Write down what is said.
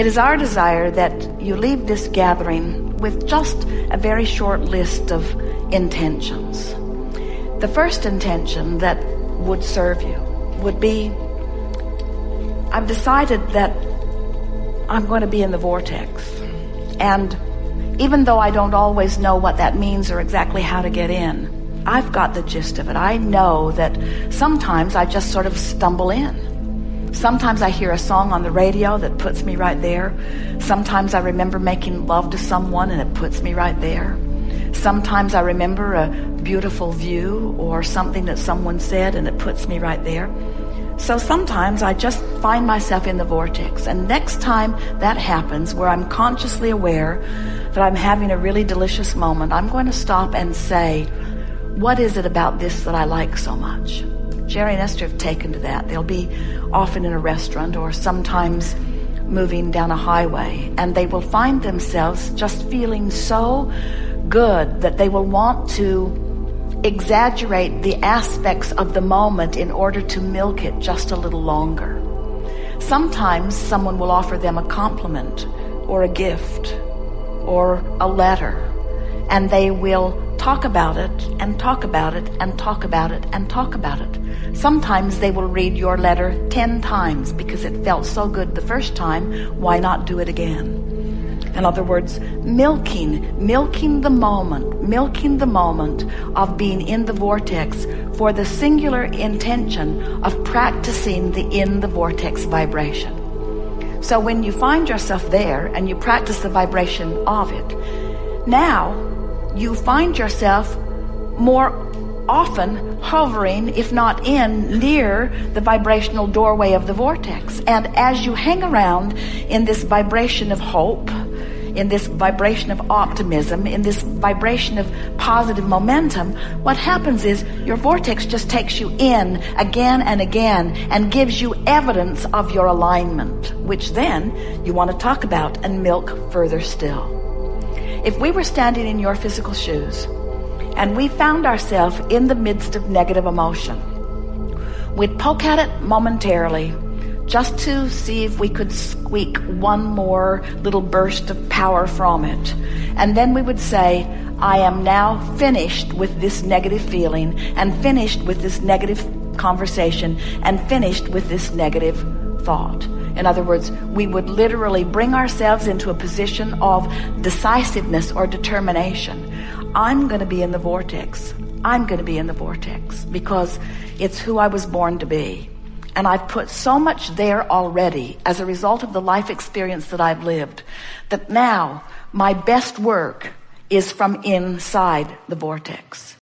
It is our desire that you leave this gathering with just a very short list of intentions. The first intention that would serve you would be, I've decided that I'm going to be in the vortex. And even though I don't always know what that means or exactly how to get in, I've got the gist of it. I know that sometimes I just sort of stumble in. Sometimes I hear a song on the radio that puts me right there. Sometimes I remember making love to someone and it puts me right there. Sometimes I remember a beautiful view or something that someone said and it puts me right there. So sometimes I just find myself in the vortex. And next time that happens, where I'm consciously aware that I'm having a really delicious moment, I'm going to stop and say, what is it about this that I like so much? Jerry and Esther have taken to that. They'll be often in a restaurant or sometimes moving down a highway, and they will find themselves just feeling so good that they will want to exaggerate the aspects of the moment in order to milk it just a little longer. Sometimes someone will offer them a compliment or a gift or a letter, and they will talk about it and talk about it and talk about it and talk about it. Sometimes they will read your letter 10 times because it felt so good the first time. Why not do it again? In other words, milking the moment of being in the vortex for the singular intention of practicing the in the vortex vibration. So when you find yourself there and you practice the vibration of it, now you find yourself more often hovering, if not near the vibrational doorway of the vortex. And as you hang around in this vibration of hope, in this vibration of optimism, in this vibration of positive momentum, what happens is your vortex just takes you in again and again and gives you evidence of your alignment, which then you want to talk about and milk further still. If we were standing in your physical shoes and we found ourselves in the midst of negative emotion, we'd poke at it momentarily just to see if we could squeak one more little burst of power from it. And then we would say, I am now finished with this negative feeling and finished with this negative conversation and finished with this negative thought. In other words, we would literally bring ourselves into a position of decisiveness or determination. I'm going to be in the vortex. I'm going to be in the vortex because it's who I was born to be. And I've put so much there already as a result of the life experience that I've lived, that now my best work is from inside the vortex.